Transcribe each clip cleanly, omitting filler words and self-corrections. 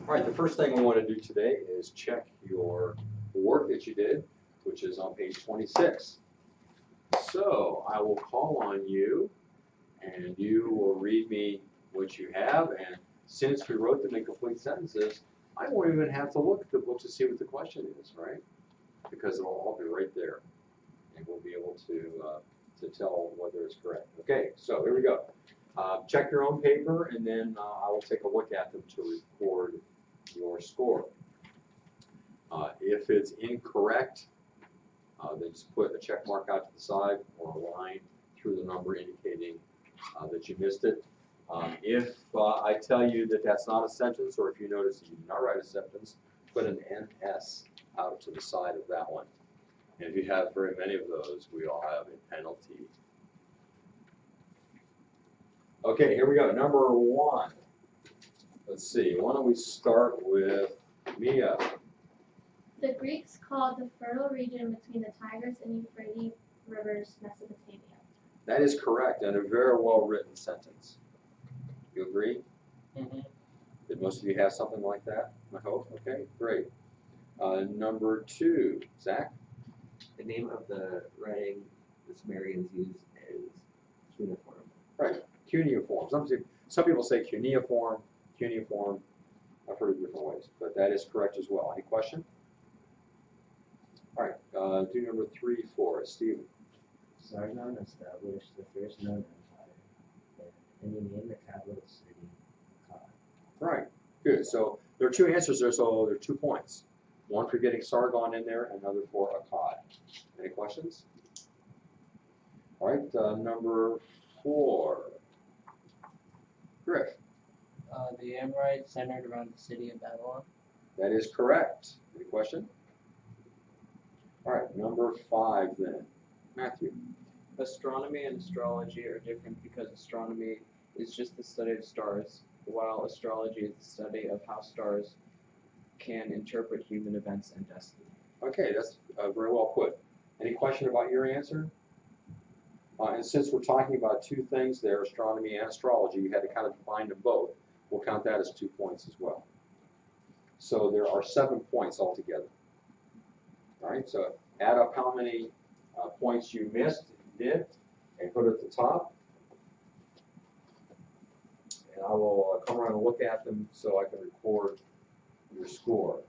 All right, the first thing I want to do today is check your work that you did, which is on page 26. So I will call on you, and you will read me what you have. And since we wrote them in complete sentences, I won't even have to look at the book to see what the question is, right? Because it'll all be right there, and we'll be able to tell whether it's correct. Okay, so here we go. Check your own paper, and then I will take a look at them to record your score. If it's incorrect, then just put a check mark out to the side or a line through the number indicating that you missed it. If I tell you that that's not a sentence, or if you notice that you did not write a sentence, put an NS out to the side of that one. And if you have very many of those, we all have a penalty. Okay, here we go. Number one. Let's see. Why don't we start with Mia? The Greeks called the fertile region between the Tigris and Euphrates rivers Mesopotamia. That is correct, and a very well written sentence. You agree? Mm-hmm. Did most of you have something like that? I hope. Okay, great. Number two, Zach? The name of the writing the Sumerians used is cuneiform. Right, cuneiform. Some people say cuneiform. I've heard it different ways, but that is correct as well. Any question? All right, do number three for us, Stephen. Sargon established the first known empire, and he named the capital city Akkad. Right, good. So there are two answers there, so there are 2 points. One for getting Sargon in there, another for Akkad. Any questions? All right, number four. Griff. The Amorites centered around the city of Babylon. That is correct. Any question? All right, number five then. Matthew. Astronomy and astrology are different because astronomy is just the study of stars, while astrology is the study of how stars can interpret human events and destiny. Okay, that's very well put. Any question about your answer? And since we're talking about 2 things there, astronomy and astrology, you had to kind of combine them both. We'll count that as 2 points as well. So there are 7 points altogether. All right, so add up how many points you missed, did, and put it at the top. And I will come around and look at them so I can record your score.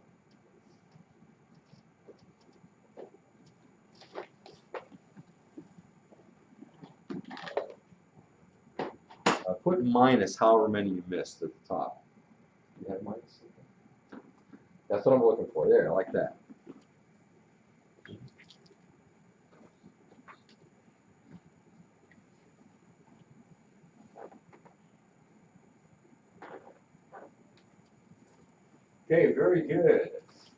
Put minus however many you missed at the top. You have minus? That's what I'm looking for. There, I like that. Okay, very good.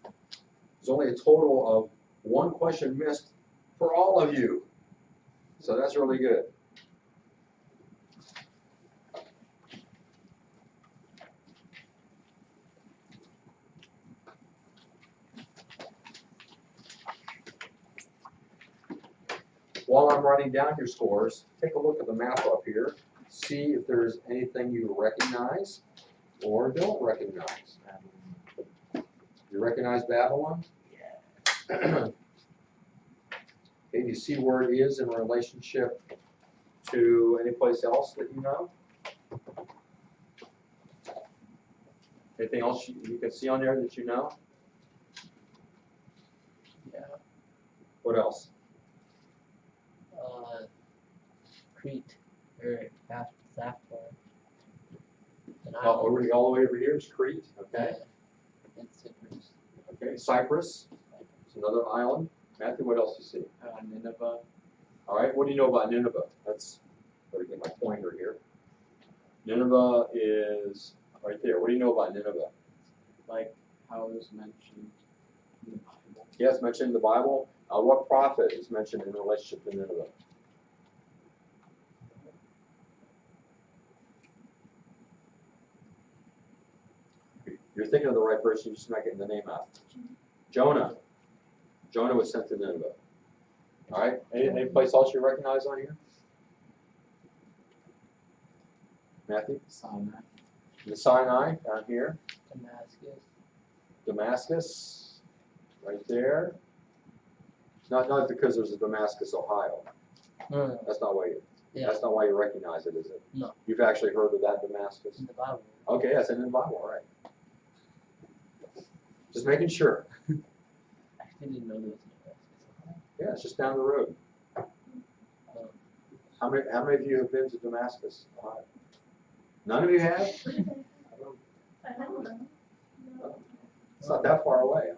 There's only a total of 1 question missed for all of you. So that's really good. While I'm writing down your scores, take a look at the map up here. See if there's anything you recognize or don't recognize. You recognize Babylon? Yeah. Okay, do you see where it is in relationship to any place else that you know? Anything else you can see on there that you know? Yeah. What else? Crete, or Zaphor. All the way over here is Crete. Okay. And Cyprus. Okay. Cyprus. It's another island. Matthew, what else do you see? Nineveh. All right. What do you know about Nineveh? Let's better get my pointer here. Nineveh is right there. What do you know about Nineveh? Like how it was mentioned in the Bible. Yes, mentioned in the Bible. What prophet is mentioned in relationship to Nineveh? You're thinking of the right person, you're just not getting the name out. Jonah. Jonah was sent to Nineveh. All right, any place else you recognize on here? Matthew? Sinai. The Sinai down here. Damascus. Damascus, right there. Not because there's a Damascus, Ohio. No. That's not why you. Yeah. That's not why you recognize it, is it? No. You've actually heard of that Damascus? In the Bible. Okay, that's in the Bible, all right. Just making sure. I actually didn't know there was a Damascus. Yeah, it's just down the road. How many of you have been to Damascus, Ohio? None of you have? I don't know. It's not that far away.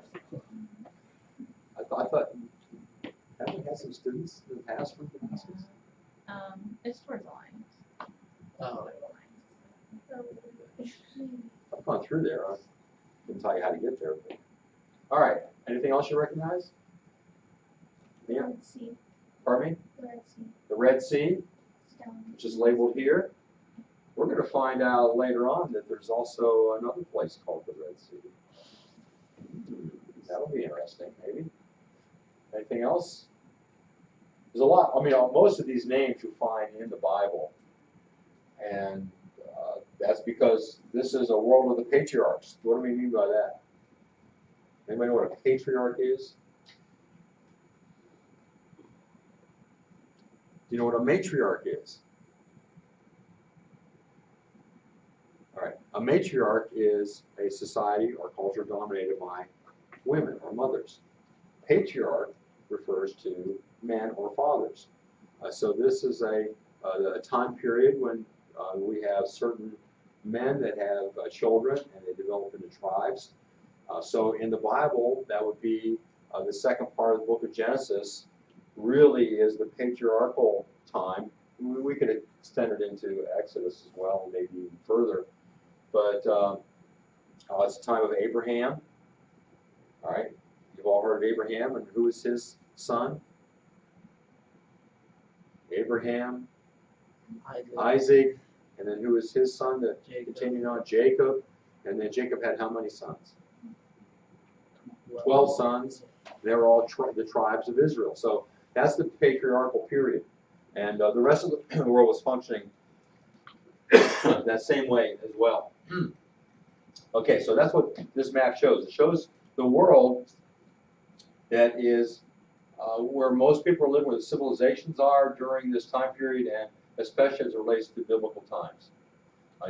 I thought, haven't we had some students in the past from Damascus? It's towards the lines. Oh. I've gone through there. I can tell you how to get there. But. All right. Anything else you recognize? Yeah. Red Sea. Pardon me? The Red Sea. The Red Sea, Stone. which is labeled here. We're going to find out later on that there's also another place called the Red Sea. That'll be interesting, maybe. Anything else? There's a lot. I mean, most of these names you find in the Bible, and that's because this is a world of the patriarchs. What do we mean by that? Anybody know what a patriarch is? Do you know what a matriarch is? All right. A matriarch is a society or culture dominated by women or mothers. Patriarch refers to men or fathers. So this is a time period when we have certain men that have children and they develop into tribes. So in the Bible, that would be the second part of the book of Genesis really is the patriarchal time. We could extend it into Exodus as well, maybe even further. But it's the time of Abraham. All right. You've all heard of Abraham, and who is his son? Abraham, Isaac, and then who is his son that continued on? Jacob. And then Jacob had how many sons? 12 sons. They were all the tribes of Israel. So that's the patriarchal period. And the rest of the world was functioning that same way as well. Okay, so that's what this map shows. It shows the world that is where most people are living, where the civilizations are during this time period, and especially as it relates to biblical times.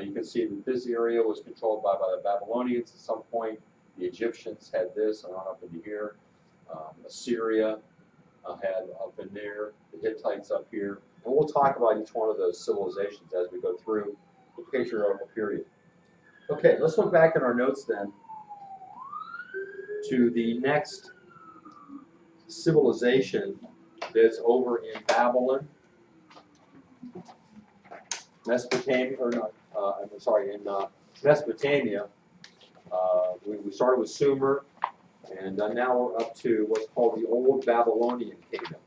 You can see that this area was controlled by the Babylonians at some point. The Egyptians had this and on up into here. Assyria had up in there. The Hittites up here. And we'll talk about each one of those civilizations as we go through the patriarchal period. Okay, let's look back in our notes then to the next civilization that's over in Babylon, Mesopotamia, or not, I'm sorry, in Mesopotamia. We started with Sumer, and now we're up to what's called the Old Babylonian Kingdom.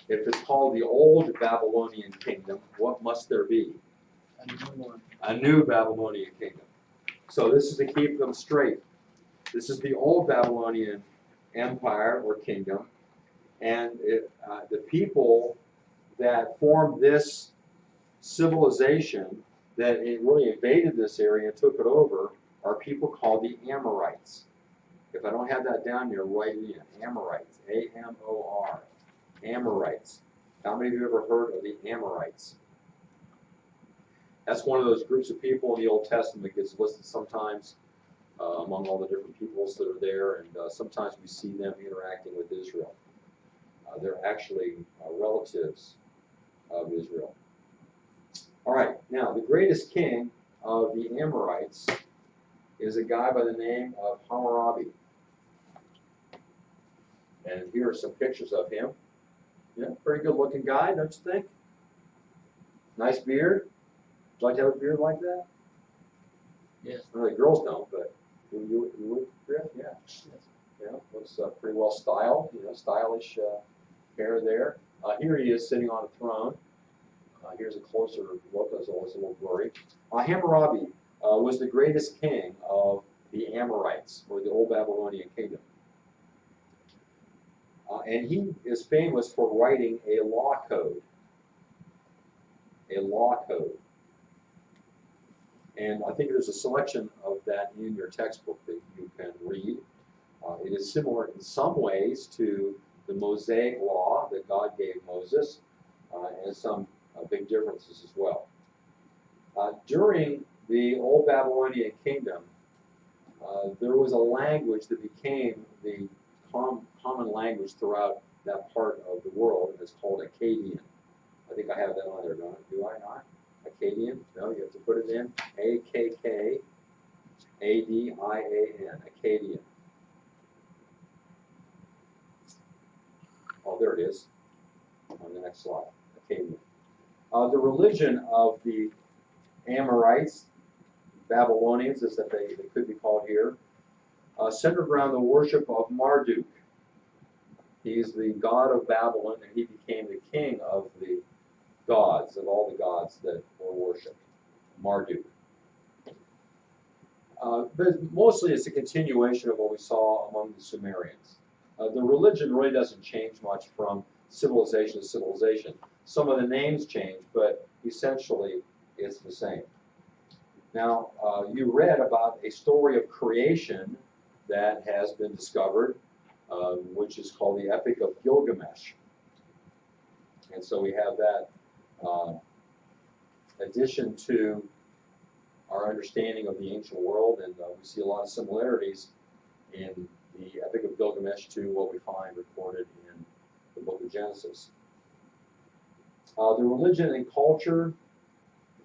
If it's called the Old Babylonian Kingdom, what must there be? A new one. A new Babylonian Kingdom. So this is to keep them straight. This is the Old Babylonian Empire or Kingdom, and the people that formed this civilization that it really invaded this area and took it over are people called the Amorites. If I don't have that down here, write it in. Amorites. A-M-O-R. Amorites. How many of you ever heard of the Amorites? That's one of those groups of people in the Old Testament that gets listed sometimes among all the different peoples that are there, and sometimes we see them interacting with Israel. They're actually relatives of Israel. All right, now the greatest king of the Amorites is a guy by the name of Hammurabi. And here are some pictures of him. Yeah, pretty good looking guy, don't you think? Nice beard. Would you like to have a beard like that? Yes. Well, the girls don't, but you would, Griff? Yeah. Yes. Yeah, looks pretty well styled, stylish hair there. Here he is sitting on a throne. Here's a closer look, as always a little blurry. Hammurabi was the greatest king of the Amorites, or the Old Babylonian Kingdom. And he is famous for writing a law code. A law code. And I think there's a selection of that in your textbook that you can read. It is similar in some ways to the Mosaic law that God gave Moses, and some big differences as well. During the Old Babylonian kingdom, there was a language that became the common language throughout that part of the world, and it's called Akkadian. I think I have that on there, don't I? Do I not? Akkadian? No, you have to put it in. Akkadian. Akkadian. Oh, there it is on the next slide. Akkadian. The religion of the Amorites, Babylonians, as that they could be called here, centered around the worship of Marduk. He's the god of Babylon, and he became the king of the gods, of all the gods that were worshipped. Marduk. But mostly it's a continuation of what we saw among the Sumerians. The religion really doesn't change much from civilization to civilization. Some of the names change, but essentially it's the same. Now, you read about a story of creation that has been discovered, which is called the Epic of Gilgamesh. And so we have that addition to our understanding of the ancient world, and we see a lot of similarities in the Epic of Gilgamesh to what we find recorded in the book of Genesis. The religion and culture,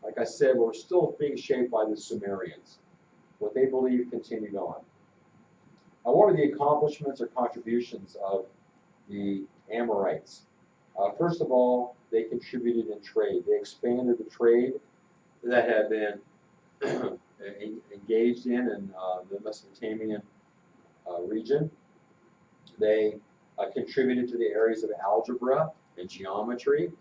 like I said, were still being shaped by the Sumerians. What they believed continued on. What were the accomplishments or contributions of the Amorites? First of all, they contributed in trade. They expanded the trade that had been engaged in the Mesopotamian region. They contributed to the areas of algebra and geometry.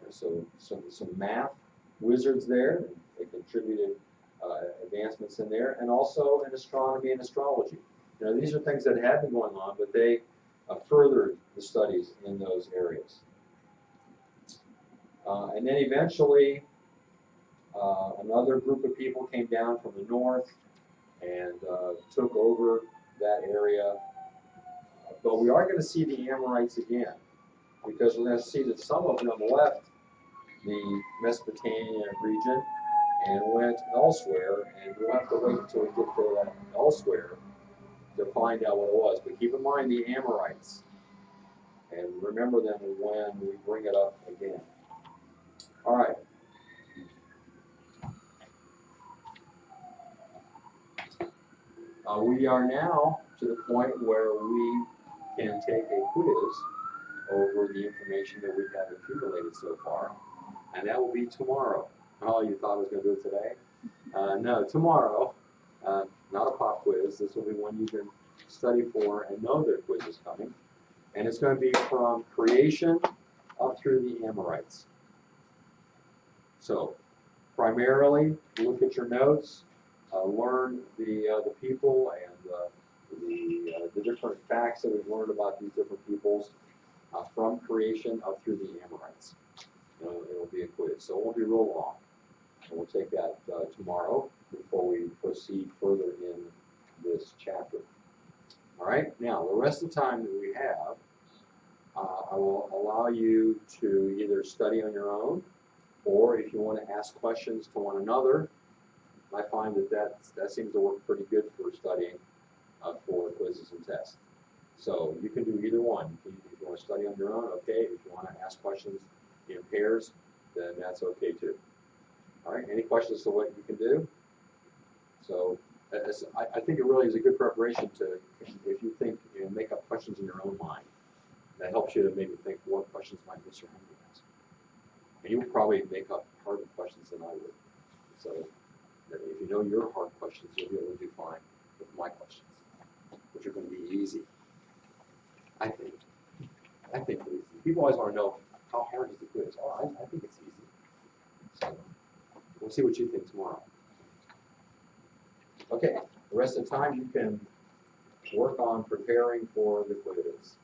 So some math wizards there. They contributed advancements in there, and also in astronomy and astrology. You know, these are things that had been going on, but they furthered the studies in those areas. And then eventually, another group of people came down from the north and took over that area. But we are going to see the Amorites again, because we're going to see that some of them left the Mesopotamian region and went elsewhere, and we'll have to wait until we get to that elsewhere to find out what it was. But keep in mind the Amorites, and remember them when we bring it up again. All right. We are now to the point where we can take a quiz over the information that we have accumulated so far, and that will be tomorrow. Oh, you thought I was going to do it today? No, tomorrow. Not a pop quiz. This will be one you can study for and know that a quiz is coming. And it's going to be from creation up through the Amorites. So, primarily, look at your notes, learn the people and the different facts that we've learned about these different peoples from creation up through the Amorites. It'll be a quiz, so it won't be real long. And we'll take that tomorrow before we proceed further in this chapter. All right, now the rest of the time that we have, I will allow you to either study on your own, or if you want to ask questions to one another. I find that seems to work pretty good for studying for quizzes and tests. So you can do either one. If you want to study on your own, okay. If you want to ask questions in pairs, then that's okay too. All right, any questions to what you can do? So I think it really is a good preparation to, if you think, make up questions in your own mind. That helps you to maybe think what questions might Mr. Henry ask. And you'll probably make up harder questions than I would. So if you know your hard questions, you'll be able to do fine with my questions, which are going to be easy. I think they're easy. People always want to know, how hard is the quiz? Oh, I think it's easy. So we'll see what you think tomorrow. Okay, the rest of the time you can work on preparing for the quiz.